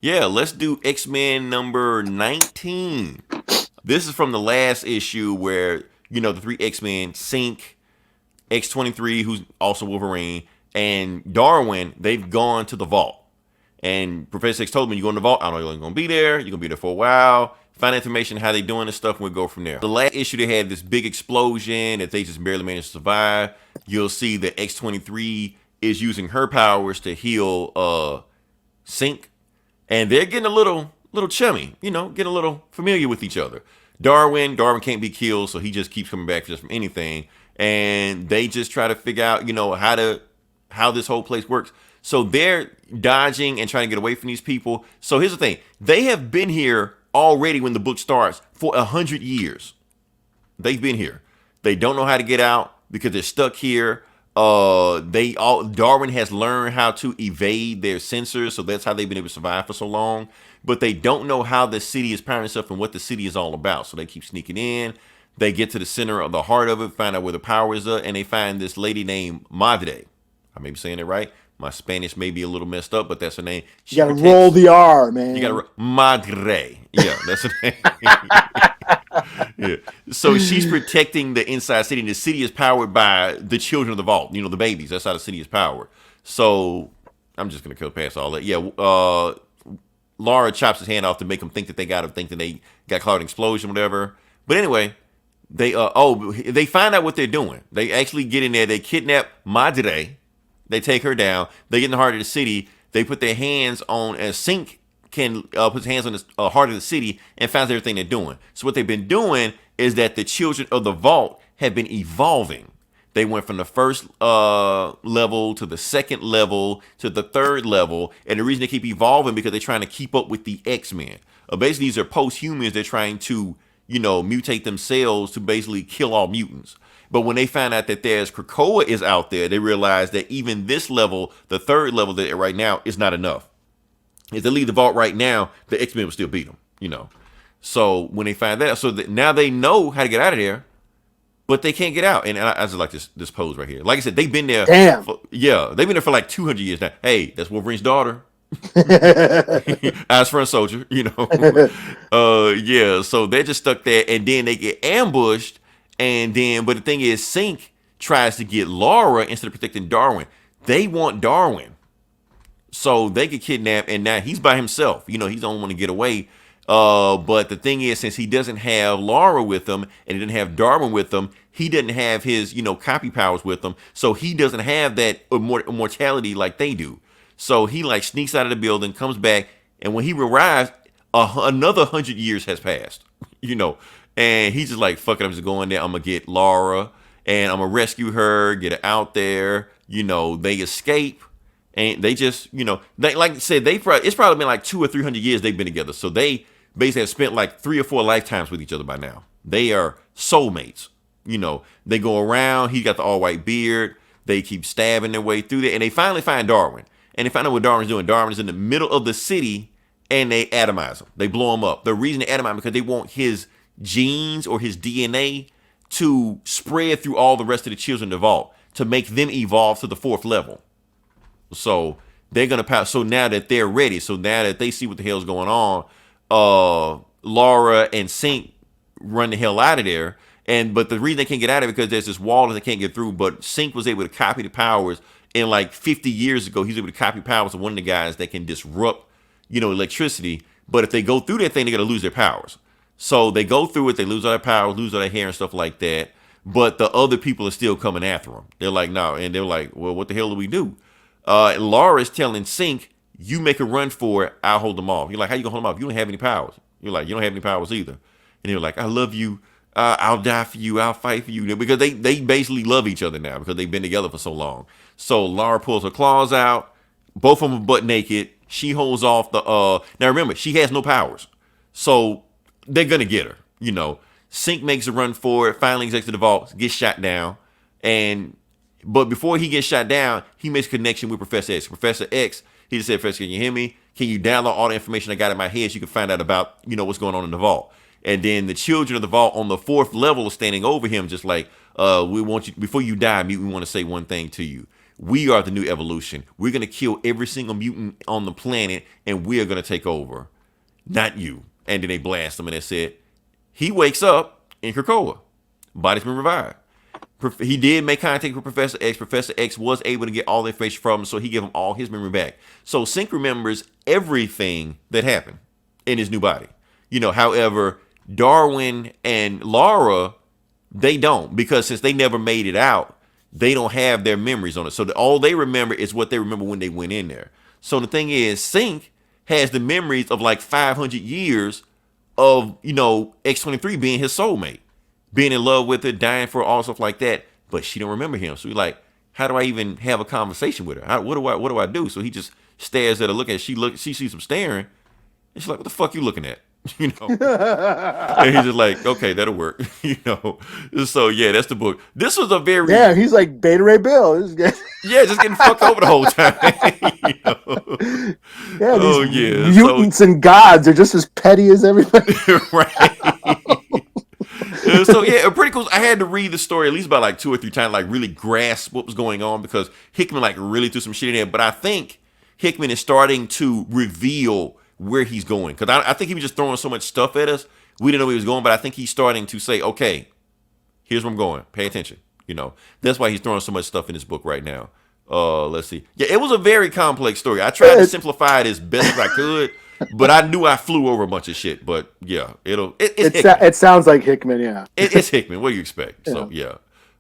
Yeah, let's do X-Men number 19. This is from the last issue where, the three X-Men, Synch, X-23, who's also Wolverine, and Darwin, they've gone to the vault. And Professor X told me, you go in the vault, I don't know you're going to be there. You're going to be there for a while. Find information, how they doing this stuff, and we'll go from there. The last issue, they had this big explosion that they just barely managed to survive. You'll see that X-23 is using her powers to heal Synch, and they're getting a little chummy, getting a little familiar with each other. Darwin can't be killed, so he just keeps coming back just from anything, and they just try to figure out, how this whole place works. So they're dodging and trying to get away from these people. So here's the thing: they have been here already when the book starts for 100 years. They've been here. They don't know how to get out because they're stuck here. Darwin has learned how to evade their sensors, so that's how they've been able to survive for so long. But they don't know how the city is powering itself and what the city is all about. So they keep sneaking in. They get to the center of the heart of it, find out where the power is at, and they find this lady named Madre. I may be saying it right. My Spanish may be a little messed up, but that's her name. You gotta roll the R, man. You gotta Madre. Yeah, that's her name. Yeah. So she's protecting the inside city. And the city is powered by the children of the vault. The babies. That's how the city is powered. So I'm just gonna go past all that. Yeah. Laura chops his hand off to make him think that they got caught in an explosion, whatever. But anyway, they find out what they're doing. They actually get in there. They kidnap Madre. They take her down. They get in the heart of the city. They put their hands on, and Synch can put his hands on the heart of the city and finds everything they're doing. So what they've been doing is that the children of the vault have been evolving. They went from the first level to the second level to the third level. And the reason they keep evolving because they're trying to keep up with the X-Men. Basically, these are post-humans. They're trying to, mutate themselves to basically kill all mutants. But when they find out that there's Krakoa is out there, they realize that even this level, the third level that they're right now, is not enough. If they leave the vault right now, the X-Men will still beat them, So when they find that, now they know how to get out of there, but they can't get out. And I just like this pose right here. Like I said, they've been there. Damn. They've been there for like 200 years now. Hey, that's Wolverine's daughter. Eyes for a soldier, Yeah, so they're just stuck there, and then they get ambushed. But the thing is, Synch tries to get Laura instead of protecting Darwin. They want Darwin. So they get kidnapped, and now he's by himself. He's the only one to get away. But the thing is, since he doesn't have Laura with him, and he didn't have Darwin with him, he didn't have his, copy powers with him. So he doesn't have that immortality like they do. So he sneaks out of the building, comes back, and when he arrives, another 100 years has passed. And he's just like, fuck it, I'm just going there. I'm going to get Laura and I'm going to rescue her, get her out there. They escape and they just, they, like I said, it's probably been like 200 or 300 years they've been together. So they basically have spent like 3 or 4 lifetimes with each other by now. They are soulmates. They go around. He got the all white beard. They keep stabbing their way through there. And they finally find Darwin. And they find out what Darwin's doing. Darwin is in the middle of the city and they atomize him. They blow him up. The reason they atomize him because they want his genes or his DNA to spread through all the rest of the children in the vault to make them evolve to the 4th level. So they're gonna pass. So now that they're ready, so now that they see what the hell's going on, Laura and Synch run the hell out of there. But the reason they can't get out of it because there's this wall that they can't get through. But Synch was able to copy the powers. And like 50 years ago, he's able to copy powers of one of the guys that can disrupt, electricity. But if they go through that thing, they're gonna lose their powers. So they go through it, they lose all their power, lose all their hair and stuff like that. But the other people are still coming after them. They're like, no. And they're like, well, what the hell do we do? Laura is telling Synch, you make a run for it, I'll hold them off. You're like, how you gonna hold them off? You don't have any powers. You're like, you don't have any powers either. And they're like, I love you. I'll die for you. I'll fight for you. Because they basically love each other now because they've been together for so long. So Laura pulls her claws out. Both of them are butt naked. She holds off the... Now remember, she has no powers. So they're going to get her. Synch makes a run for it. Finally exits the vault. Gets shot down. But before he gets shot down, he makes a connection with Professor X. Professor X, he just said, Professor, can you hear me? Can you download all the information I got in my head so you can find out about, what's going on in the vault? And then the children of the vault on the 4th level are standing over him just like, we want you, before you die, we want to say one thing to you. We are the new evolution. We're going to kill every single mutant on the planet, and we are going to take over. Not you. And then they blast him, and they said, he wakes up in Krakoa. Body's been revived. He did make contact with Professor X. Professor X was able to get all the information from him, so he gave him all his memory back. So Synch remembers everything that happened in his new body. However, Darwin and Laura, they don't, because since they never made it out, they don't have their memories on it. So all they remember is what they remember when they went in there. So the thing is, Synch has the memories of like 500 years of, X-23 being his soulmate, being in love with her, dying for her, all stuff like that. But she don't remember him. So he's like, how do I even have a conversation with her? What do I do? So he just stares at her, looking at her. She sees him staring. And she's like, what the fuck you looking at? And he's just like, okay, that'll work. So yeah, that's the book. This was a very he's like Beta Ray Bill. just getting fucked over the whole time. These mutants and gods are just as petty as everybody. Right. So yeah, pretty cool. I had to read the story at least about like 2 or 3 times, like really grasp what was going on, because Hickman like really threw some shit in there. But I think Hickman is starting to reveal where he's going, because I think he was just throwing so much stuff at us, we didn't know where he was going. But I think he's starting to say, okay, here's where I'm going, pay attention. That's why he's throwing so much stuff in this book right now. Let's see. Yeah, it was a very complex story. I tried to simplify it as best as I could, but I knew I flew over a bunch of shit. But yeah, it sounds like Hickman. Yeah, it's Hickman. What do you expect? Yeah. So yeah,